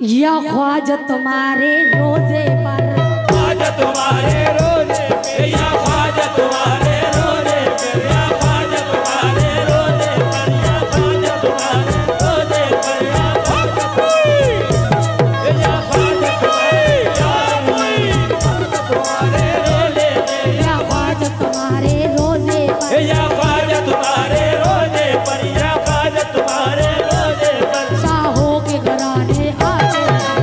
या ख्वाजा तुम्हारे रोजे पर, ख्वाजा तुम्हारे रोजे पे, या ख्वाजा तुम्हारे रोजे पे, या ख्वाजा तुम्हारे रोजे पर, या ख्वाजा तुम्हारे रोजे पर, या ख्वाजा तुम्हारे, या ख्वाजा तुम्हारे रोजे पे, या ख्वाजा तुम्हारे रोजे पर, या ख्वाजा तुम्हारे रोजे पर, शाहों के घराने आते,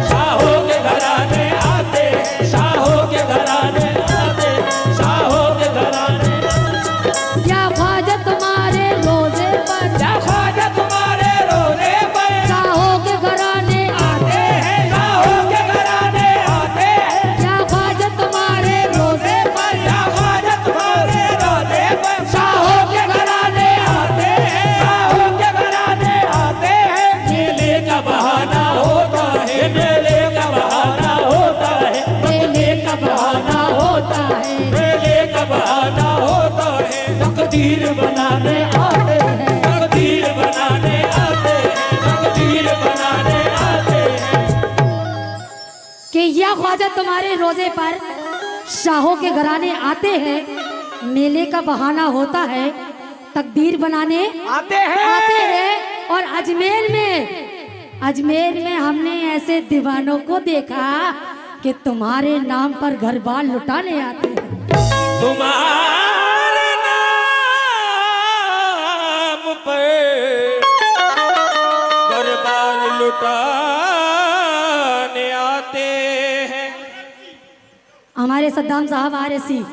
शाहों के घराने आते, शाहों के घराने आते, शाहों के घराने, या ख्वाजा तुम्हारे रोजे पर, या ख्वाजा तुम्हारे रोजे पर शाहों के घराने आते हैं, शाहों के घराने आते हैं, या ख्वाजा तुम्हारे रोजे पर, या ख्वाजा तुम्हारे रोजे पर, शाहों के घराने आते हैं, शाहों के घराने आते हैं। मेले का बहाना होता है, मेले का बहाना होता है, मेले का बहाना होता है, मेले का बहाना होता है। तकदीर बनाने आते हैं, तकदीर बनाने आते हैं, तकदीर बनाने आते हैं। कि या ख्वाजा तुम्हारे रोजे पर शाहों के घराने आते हैं, मेले का बहाना होता है, तकदीर बनाने आते हैं, आते हैं। और अजमेर में हमने ऐसे दीवानों को देखा कि तुम्हारे नाम पर घर बार लुटाने आते हैं। तुम्हारे नाम पर दरबार लुटाने आते हैं। हमारे सद्दाम साहब RSC,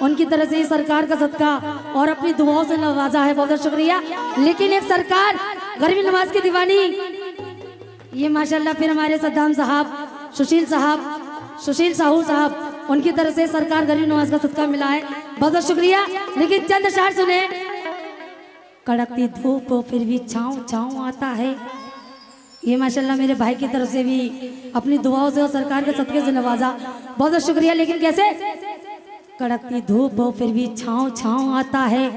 उनकी तरफ से ही सरकार का सदका और अपनी दुआओं से नवाजा है, बहुत बहुत शुक्रिया। लेकिन एक सरकार गरबी नवाज की दीवानी, ये माशाल्लाह फिर हमारे सद्दाम साहब, सुशील साहू साहब, उनकी तरफ से सरकार गरबी नवाज का सदका मिला है, बहुत बहुत शुक्रिया। लेकिन चंद अशार सुने। कड़कती धूप हो फिर भी छाँव छाँव आता है, ये माशाल्लाह मेरे भाई की तरफ से भी अपनी दुआओं से और सरकार के सदके से नवाजा, बहुत बहुत शुक्रिया। लेकिन कैसे? कड़कती धूप हो फिर भी छाँव छाँव आता है,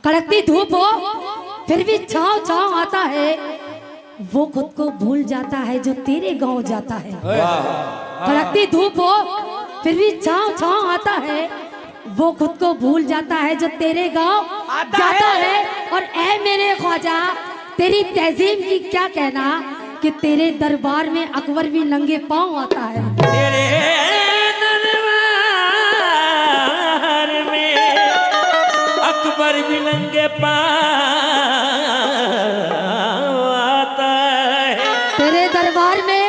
कड़कती धूप हो फिर भी छाँव छाँव आता है, वो खुद को भूल जाता है जो तेरे गांव जाता है। कड़कती धूप हो फिर भी छाँव छाँव आता है, वो खुद को भूल जाता है जो तेरे गांव जाता है। और ऐ मेरे ख्वाजा, तेरी तहजीब की क्या कहना कि तेरे दरबार में अकबर भी नंगे पांव आता है। तेरे दरबार में अकबर भी नंगे पाँव आता है। तेरे दरबार में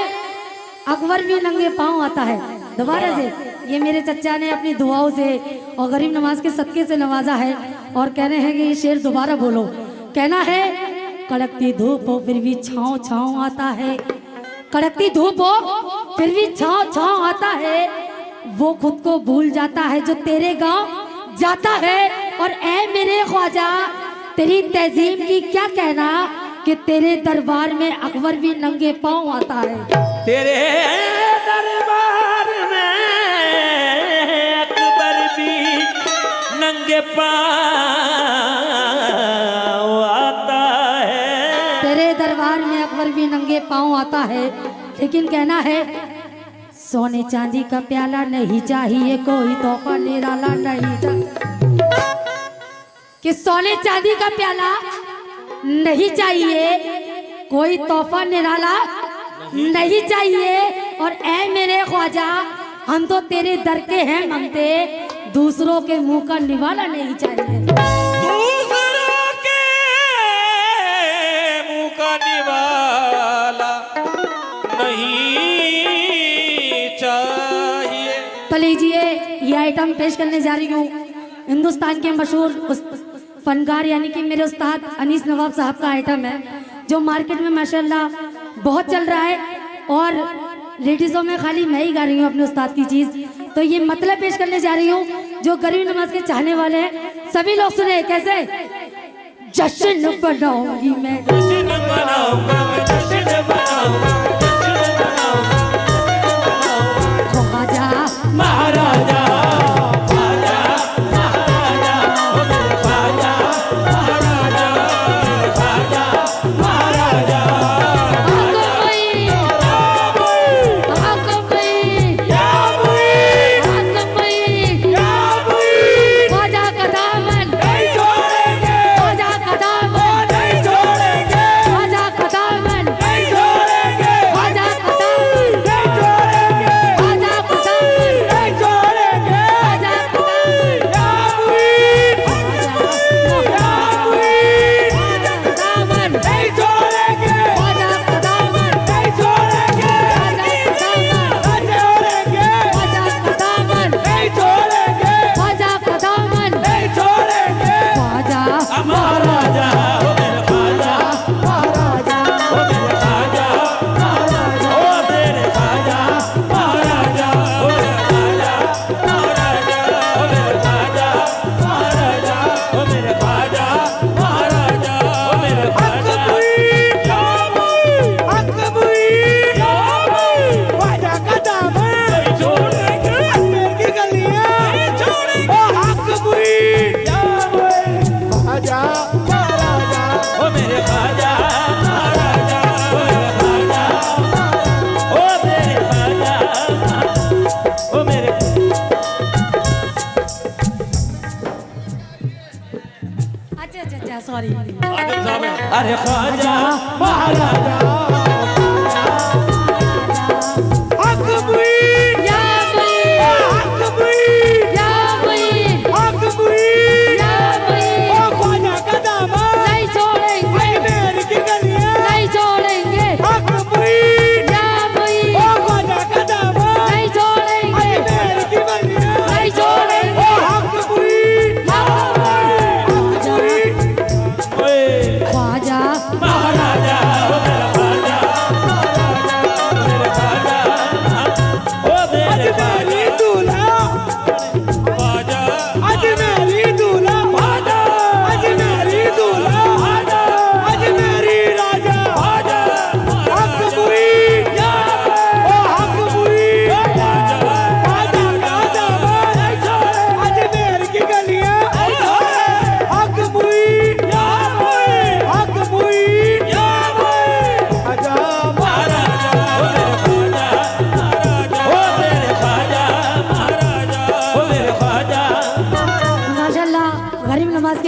अकबर भी नंगे पांव आता है। दोबारा से, ये मेरे चचा ने अपनी दुआओं से और गरीब नवाज के सदके से नवाजा है और कह रहे हैं कि ये शेर दोबारा बोलो। कहना है, कड़कती धूप हो फिर भी छाँव छाँव आता है, कड़कती धूप हो फिर भी छाँव छाँव आता है, वो खुद को भूल जाता है जो तेरे गांव जाता है। और ऐ मेरे ख्वाजा, तेरी तहजीब की क्या कहना कि तेरे दरबार में अकबर भी नंगे पांव आता है। तेरे दरबार में अकबर भी नंगे पाँव आता है। तेरे दरबार में अकबर भी नंगे पांव आता है। लेकिन कहना है, सोने चांदी का प्याला नहीं चाहिए, कोई तोहफा निराला नहीं चाहिए, कि सोने चांदी का प्याला नहीं चाहिए, कोई तोहफा निराला नहीं चाहिए। और ऐ मेरे ख्वाजा, हम तो तेरे दर के हैं मंगते, दूसरों के मुंह का निवाला नहीं चाहिए। दूसरों के मुंह का निवाला नहीं चाहिए। तो लीजिए, ये आइटम पेश करने जा रही हूँ हिंदुस्तान के मशहूर फनकार यानी कि मेरे उस्ताद अनीस नवाब साहब का आइटम है, जो मार्केट में माशाल्लाह बहुत चल रहा है और लेडीज़ों में खाली मैं ही गा रही हूँ अपने उस्ताद की चीज़। तो ये मतलब पेश करने जा रही हूँ, जो गरीब नवाज के चाहने वाले हैं सभी लोग सुने। कैसे? जश्न बनाऊंगी मैं, जश्न मनाऊंगा मैं, जश्न मनाऊंगा, जश्न मनाऊंगा, ख्वाजा महाराजा ख्वाजा महाराजा, ओ मेरे ख्वाजा महाराजा, ख्वाजा महाराजा। कोई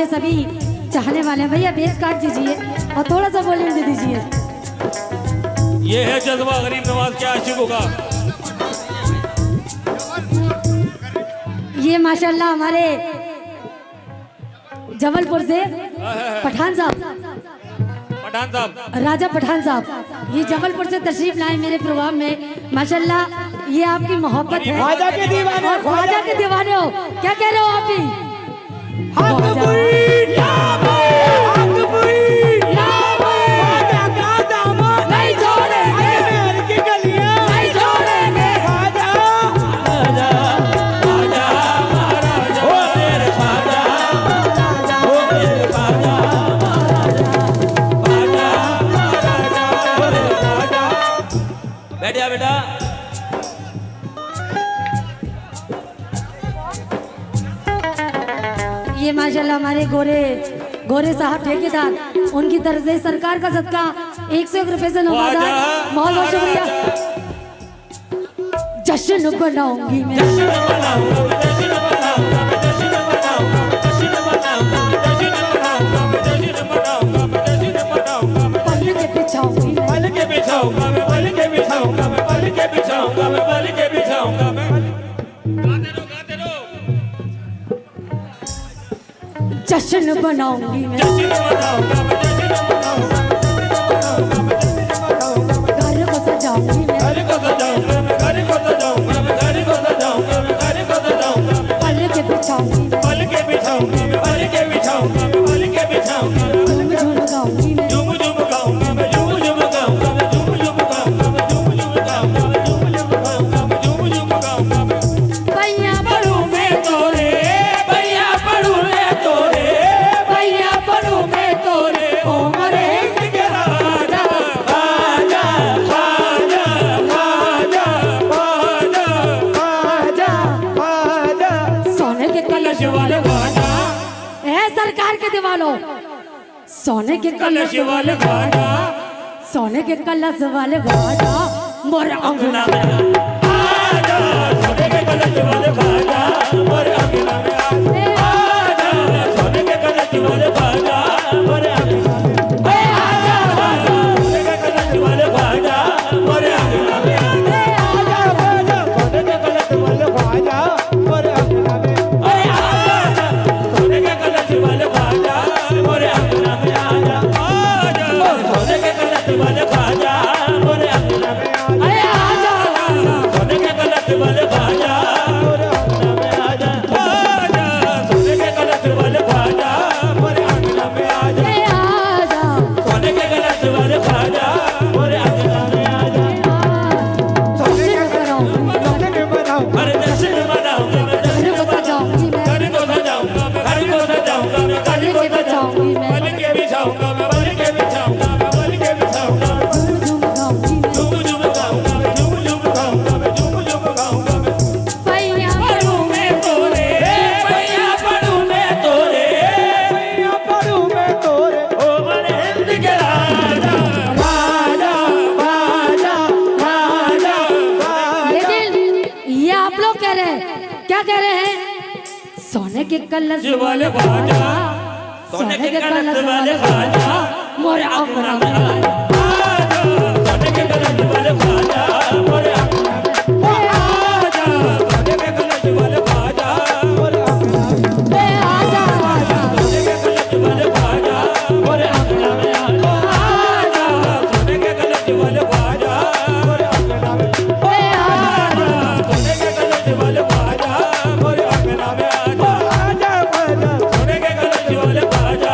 के सभी चाहने वाले हैं। भैया बेस काट दीजिए और थोड़ा सा वॉल्यूम दे दीजिए। ये है जज्बा गरीब नवाज के आशिकों का। ये माशाल्लाह हमारे जबलपुर से पठान साहब, राजा पठान साहब, ये जबलपुर से तशरीफ लाए मेरे प्रोग्राम में। माशाल्लाह ये आपकी मोहब्बत है। ख्वाजा के दीवाने, और ख्वाजा के दीवाने हो, क्या कह रहे हो आप भी? नहीं छोड़ेंगे, मेहर की गलियां नहीं छोड़ेंगे। बैठ जा बेटा। ये माशाल्लाह हमारे गोरे साहब ठेकेदार, उनकी तरफ से सरकार का सदका 101 रुपए से नवाजा। बहुत बहुत शुक्रिया। जश्न बनाऊंगी मैं, पल के बिछाऊंगी मैं, पल के बिछाऊंगा मैं, पल के बिछाऊंगा मैं, पल के बिछाऊंगा मैं, पल के बिछाऊंगा मैं। गाते रहो। जश्न बनाऊंगी मैं, जश्न मनाऊंगा मैं, जश्न मनाऊंगा मैं, घर को सजाऊंगी मैं, घर को सजाऊंगा मैं, घर को सजाऊंगा मैं, घर को सजाऊंगा मैं, घर को सजाऊंगा मैं। पल के बिछाऊंगी मैं, पल के बिछाऊंगा मैं, पल के बिछाऊंगा मैं, पल के बिछाऊंगा मैं। झूम झूम गाऊंगी मैं, झूम झूम गाऊंगा मैं, झूम झूम गाऊंगा मैं, झूम झूम गाऊंगा मैं, झूम झूम गाऊंगा मैं, झूम झूम गाऊंगा मैं, झूम झूम गाऊंगा मैं। भैया पढ़ू मैं तोरे, भैया पढ़ू मैं तोरे, भैया पढ़ू मैं तोरे, ओ मरे हिंद के राजा। खाजा खाजा खाजा खाजा ख्वाजा सोने के कलश वाले खाजा है सरकार के दीवानों, सोने के कलश कलश वाले खाजा सोने के कलश वाले घाटा मोर अंगना अंगना में आजा, सोने के कलश वाले खाजा मोरे अंगना में आजा, सोने के कलश वाले खाजा मोरे अंगना में आजा, सोने के कलश वाले खाजा मोरे अंगना में आजा, सोने के कलश वाले ख्वाजा मोरे अंगना में आजा, सोने के कलश वाले खाजा मोरे अंगना में आजा, सोने के कलश वाले खाजा मोरे अंगना में आजा, सोने के कलश वाले खाजा मोरे अंगना में आजा, सोने के कलश वाले खाजा मोरे अंगना में आजा, सोने के कलश वाले खाजा मोरे अंगना में आजा। जश्न मनाऊं अरे जश्न मनाऊंगा मैं, जश्न सजाऊंगी मैं, घर को सजाऊंगा मैं, घर को सजाऊंगा मैं, घर को सजाऊंगा मैं, पल के बिछाऊंगा मैं, पल के बिछाऊंगा मैं, पल के बिछाऊंगा मैं। झूम झूम गाऊंगी मैं, झूम झूम गाऊंगा मैं, झूम झूम गाऊंगा मैं, झूम झूम गाऊंगा मैं। भैया पढ़ू मैं तोरे, भैया पढ़ू मैं तोरे, भैया पढ़ू मैं तोरे ओ मरे हिंद के राजा। राजा राजा राजा लेकिन ये आप लोग कह रहे हैं, क्या कह रहे हैं? सोने के कलश वाले ख्वाजा, सोने के कलश वाले ख्वाजा मोर अंगना में आजा, सोने के कलश वाले ख्वाजा मोरे अंगना में आजा, सोने के कलश वाले ख्वाजा मोरे अंगना में आजा आजा सोने के कलश वाले ख्वाजा मोरे अंगना में आजा, सोने के कलश वाले ख्वाजा मोरे अंगना में आजा, सोने के कलश वाले ख्वाजा मोरे अंगना में आजा, सोने के कलश वाले ख्वाजा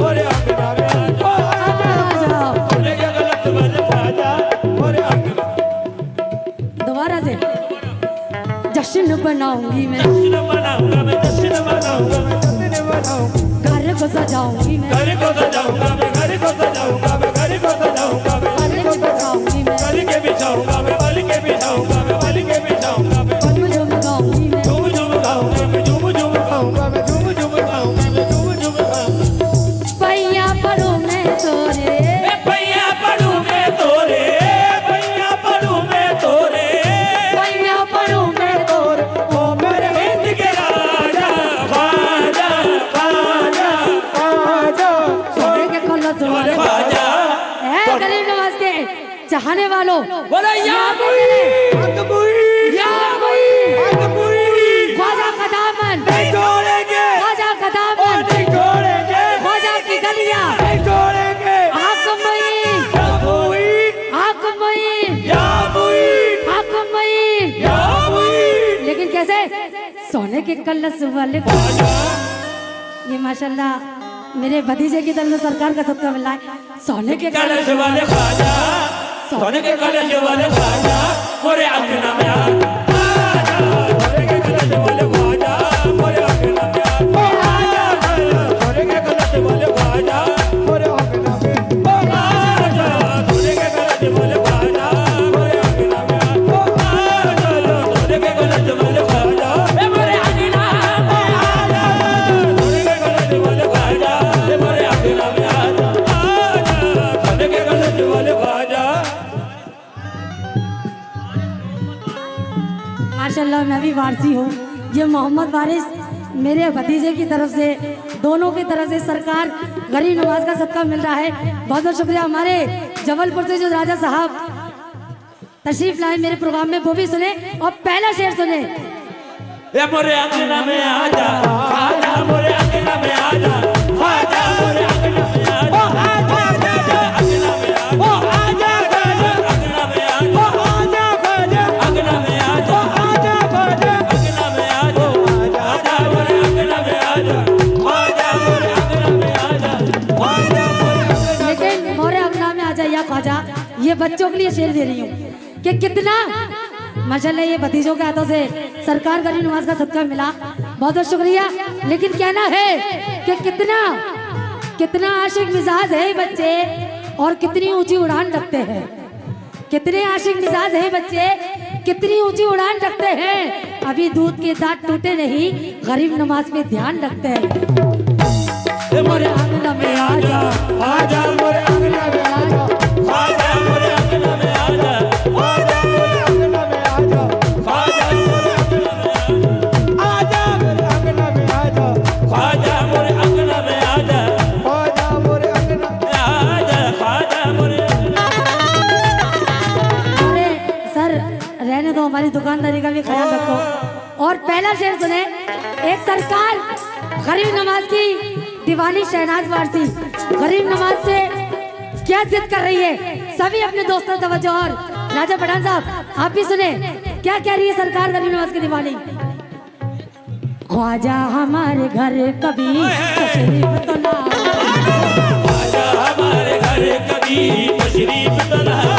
मोरे अंगना में आजा, सोने के कलश वाले ख्वाजा मोरे अंगना में। दोबारा से जश्न बनाऊंगी मैं, जश्न मनाऊंगा मैं, जश्न मनाऊंगा मैं, जश्न मनाऊं घर को सजाऊंगी मैं, घर को सजाऊंगा मैं, घर को सजाऊंगा मैं, घर को सजाऊंगा मैं, पल के बिछाऊंगी मैं, पल के बिछाऊंगा मैं, पल के बिछाऊंगा मैं, पल के बिछाऊंगा मैं। झूम झूम गाऊंगी मैं, झूम झूम गाऊंगा मैं, झूम झूम गाऊंगा मैं, झूम झूम गाऊंगा मैं, झूम झूम गाऊंगा। भैया पढ़ू मैं तोरे, भैया पढ़ू मैं तोरे, भैया पढ़ू मैं तोरे, भैया पढ़ू मैं तोरे ओ मेरे हिंद के राजा। खाजा खाजा वालों, बोलो या मुई या मुई ख्वाजा का दामन, नहीं छोड़ेंगे, ख्वाजा का और दामन, नहीं छोड़ेंगे, ख्वाजा की गलियां, नहीं छोड़ेंगे। हाकिम मोइन, या मुई, हाकिम मोइन, या मुई, हाकिम मोइन। या मुई। लेकिन कैसे? सोने के कलश वाले। ये माशाल्लाह मेरे भतीजे की तरफ से सरकार का सदका मिल रहा है। सोने के कलश वाले ख्वाजा, सोने के कलश वाले ख्वाजा, मोरे अंगना में आजा, सोने के कलश वाले ख्वाजा, मोरे अंगना में आजा, सोने के कलश वाले ख्वाजा, और अंगना में आजा, सोने के कलश वाले ख्वाजा, मोरे अंगना में आजा, सोने के कलश वाले ख्वाजा, मोरे अंगना में आजा, सोने के कलश वाले ख्वाजा, मोरे अंगना में आजा, सोने के कलश वाले ख्वाजा। माशाल्लाह मैं भी वारसी हूँ। ये मोहम्मद वारिस मेरे भतीजे की तरफ से, दोनों की तरफ से सरकार गरीब नवाज का सदका मिल रहा है। बहुत बहुत शुक्रिया। हमारे जबलपुर से जो राजा साहब तशरीफ लाए मेरे प्रोग्राम में, वो भी सुने और पहला शेर सुने। ये मोरे अंगना में आजा, आजा मोरे अंगना में आजा, आजा मोरे अंगना में आजा, अंगना में आजा, अंगना में आजा, अंगना में आजा, अंगना में आजा, आजा मोरे अंगना में आजा, आजा मोरे अंगना में आजा, आजा मोरे। लेकिन मोरे अंगना में आ जाइए ख्वाजा, ये बच्चों के लिए शेर दे रही हूँ कि कितना माशाल्लाह ये भतीजों के हाथों से सरकार गरीब नवाज का सदका मिला। बहुत बहुत शुक्रिया। लेकिन कहना है कि कितना आशिक मिजाज है ये बच्चे और कितनी ऊंची उड़ान रखते हैं। कितने आशिक मिजाज है बच्चे, कितनी ऊंची उड़ान रखते हैं। अभी दूध के दांत टूटे नहीं, गरीब नवाज पे ध्यान रखते हैं। ये मोरे अंगना में आजा, आजा मोरे अंगना में आजा, आजा मोरे अंगना में आजा, आजा मोरे अंगना में आजा, आजा मोरे अंगना में आजा, आजा मोरे अंगना में आजा, आजा मोरे अंगना में आजा, आजा मोरे अंगना में आजा, आजा मोरे। अरे सर रहने दो, हमारी दुकानदारी का भी ख्याल रखो। और पहला शेर सुने। एक सरकार गरीब नवाज की दीवानी शहनाज वारसी गरीब नवाज से क्या जिद कर रही है, सभी अपने दोस्तों तवज्जो। और राजा पठान साहब आप भी सुने क्या कह रही है सरकार गरीब नवाज की दीवानी। ख्वाजा हमारे घर कभी तशरीफ तो ना आए। आजा हमारे घर कभी तशरीफ तो लाओ,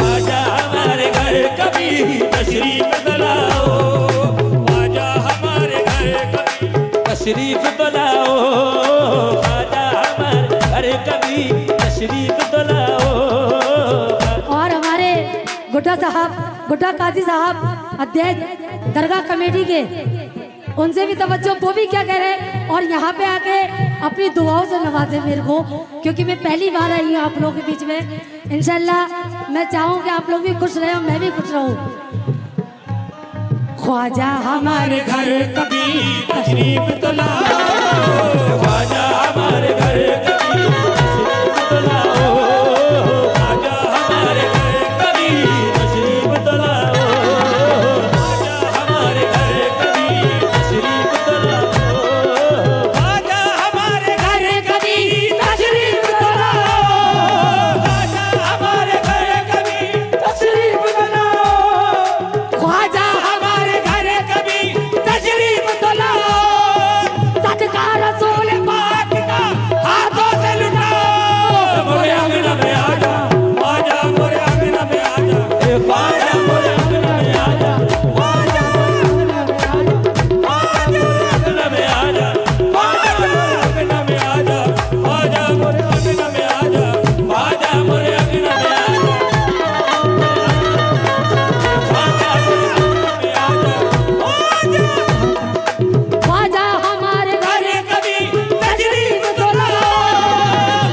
आजा हमारे घर कभी तशरीफ तो लाओ, आजा हमारे घर कभी तशरीफ तो लाओ, आजा हमारे घर कभी तशरीफ तो लाओ। और हमारे गुड्डा साहब, गुड्डा काजी साहब अध्यक्ष दरगाह कमेटी के, उनसे भी तवज्जो। वो भी क्या कह रहे हैं और यहाँ पे आके अपनी दुआओं से नवाजे मेरे को, क्योंकि मैं पहली बार आई हूँ आप लोगों के बीच में। इंशाल्लाह मैं चाहूँ कि आप लोग भी खुश रहे और मैं भी खुश रहूँ। ख्वाजा हमारे घर कभी तशरीफ तो लाओ, आजा हमारे घर कभी तशरीफ तो लाओ, आजा हमारे घर कभी तशरीफ तो लाओ, आजा हमारे घर कभी तशरीफ तो लाओ, आजा हमारे घर कभी तशरीफ तो लाओ, आजा हमारे घर कभी तशरीफ तो लाओ, ख्वाजा हमारे घर कभी तशरीफ तो लाओ, सदका रसूल पाक का हाथों से लुटाओ। मोरे अंगना में आजा, आजा मोरे अंगना में आजा, आजा मोरे अंगना में आजा, आजा मोरे अंगना में आजा, आजा मोरे अंगना में आजा, आजा मोरे अंगना में आजा, आजा मोरे अंगना में आजा, आजा मोरे अंगना में आजा, आजा ख्वाजा हमारे घर घर कभी तशरीफ तो लाओ,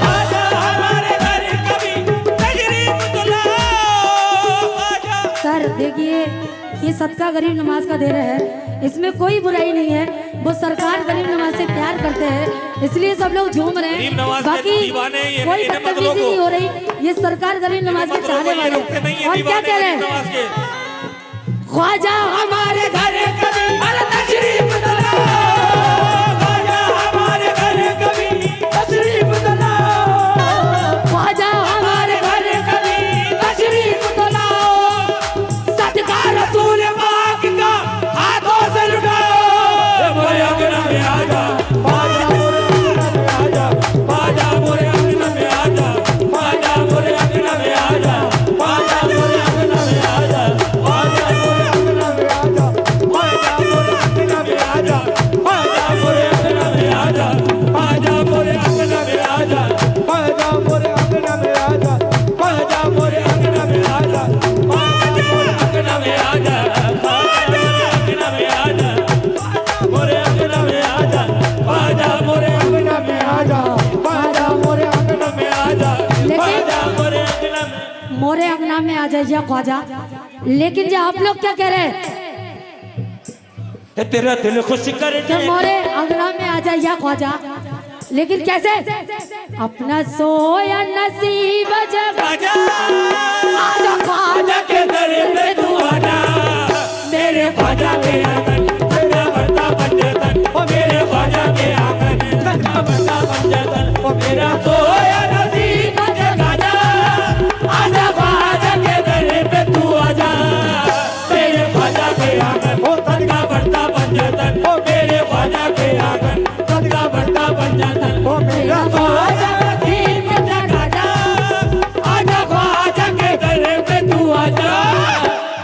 आजा हमारे घर कभी तशरीफ तो लाओ, आजा। सर देखिए ये सदका गरीब नमाज का दे रहे हैं, इसमें कोई बुराई नहीं है। वो सरकार गरीब नवाज से प्यार करते हैं, इसलिए सब लोग झूम रहे गरीब हैं। नवाज के बाकी दीवाने ये कोई इन्हें मत बदतमीजी रोको। नहीं हो रही, ये सरकार गरीब नवाज के चाहने वाले हैं। और क्या कह रहे हैं, ख्वाजा हमारे घर कभी अरे तशरीफ लाओ, ख्वाजा हमारे घर कभी तशरीफ लाओ, ख्वाजा हमारे घर कभी तशरीफ तो लाओ, सदका रसूल पाक का हाथों से लुटाओ। मोरे अंगना में आजा, बाजा मोरे अंगना में आजा, बाजा मोरे अंगना में आजा, बाजा मोरे अंगना में आजा, बाजा मोरे अंगना में आजा, बाजा मोरे अंगना में आजा, बाजा मोरे अंगना में आजा, बाजा मोरे अंगना में आजा, बाजा मोरे अंगना में आजा, बाजा मोरे अंगना में आजा, बाजा मोरे अंगना में आजा, मोरे अंगना में आजा, बाजा मोरे अंगना में आजा, बाजा मोरे अंगना में आजा, बाजा मोरे अंगना में। मोरे अंगना में आ जाइए ख्वाजा। लेकिन जो आप लोग क्या कह रहे हैं ये तेरा दिल खुश कर कि मोरे अंगना में आ जाइए ख्वाजा, लेकिन कैसे? अपना सोया नसीब जब आजा आजा ख्वाजा के दर पे तू आजा, मेरे ख्वाजा के आंगन धंधा बढ़ता पंजतन, ओ मेरे ख्वाजा के आंगन धंधा बढ़ता पंजतन, ओ मेरा सोया नसीब जगा जा, आजा ख्वाजा के दर पे तू आजा, मेरे ख्वाजा के आंगन धंधा बढ़ता पंजतन, ओ मेरे ख्वाजा के आंगन धंधा बढ़ता पंजतन, ओ मेरा ख्वाजा नसीब जगा जा, आजा ख्वाजा के दर पे तू आजा,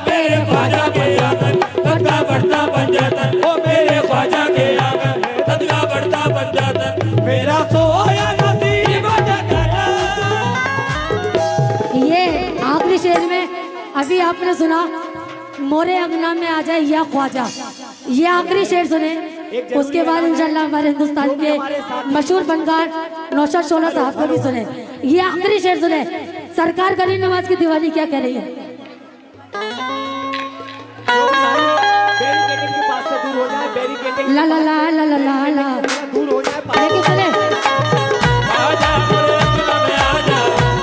मेरे ख्वाजा के आंगन धंधा बढ़ता पंजतन, ओ मेरे ख्वाजा के आंगन धंधा बढ़ता पंजतन, मेरा सोया नसीब जगा जा। ये आखिरी शेर में अभी आपने सुना मोरे अंगना में आ जाए या ख्वाजा, ये आखिरी शेर सुने। उसके बाद इंशाल्लाह हमारे हिंदुस्तान के मशहूर फनकार नौशाद शोला साहब को भी सुने। ये आखिरी शेर सुने, सरकार गरीब नवाज की दीवानी क्या कह रही है। बैरिकेडिंग के पास से दूर हो जाए, बैरिकेडिंग ला ला ला ला ला ला ला दूर हो जाए। लेकिन सुने आजा मोरे अंगना में आजा,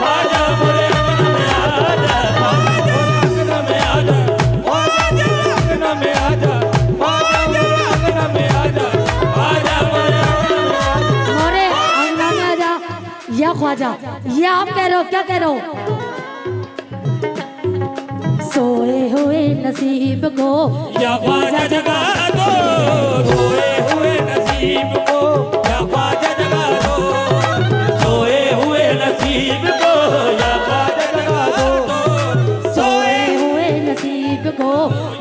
आजा मोरे अंगना में आजा, अंगना में आजा, अंगना में आजा, अंगना में आजा, आजा मोरे अंगना में आजा। मोरे अंगना में आ जा या ख्वाजा, ये आप कह रहे हो, क्या कह रहे हो। सोए हुए नसीब को या ख्वाजा जगा दो, सोए हुए नसीब को, या ख्वाजा जगा दो, सोए हुए नसीब को, या ख्वाजा जगा दो, सोए हुए नसीब को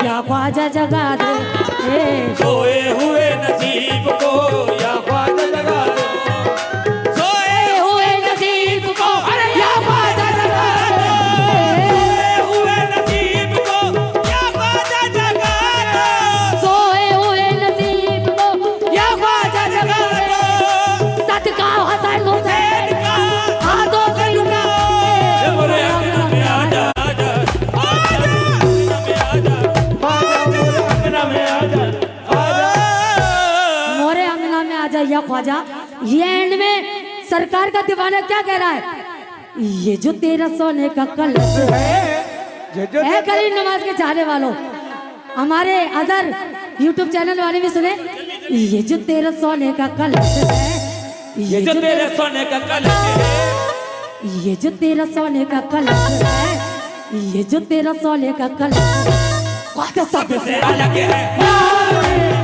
या ख्वाजा जगा दे। सोए हुए नसीब को, या ख्वाजा जगा दो, सोए हुए नसीब को या ख्वाजा जगा दे। हुए नसीब को, या ख्वाजा जगा दो, सोए हुए नसीब को या ख्वाजा जगा दे। सदका हसन हुसैन का हाथों से लुटा दे। मोरे अंगना में आजा, आजा, आजा, अंगना में आजा, आजा मोरे अंगना में आजा, आजा। मोरे अंगना में आ जाए या ख्वाजा। ये एंड में सरकार का दीवाना क्या कह रहा है, ये जो तेरा सोने का कलश है गरीब नवाज के चाहने वालों, हमारे अदर यूट्यूब चैनल वाले भी सुने, ये जो तेरा सोने का कलश है, ये जो तेरे सोने का कलश है, ये जो तेरा सोने का कलश है, ये जो तेरा सोने का कलश है, सबसे अलग है।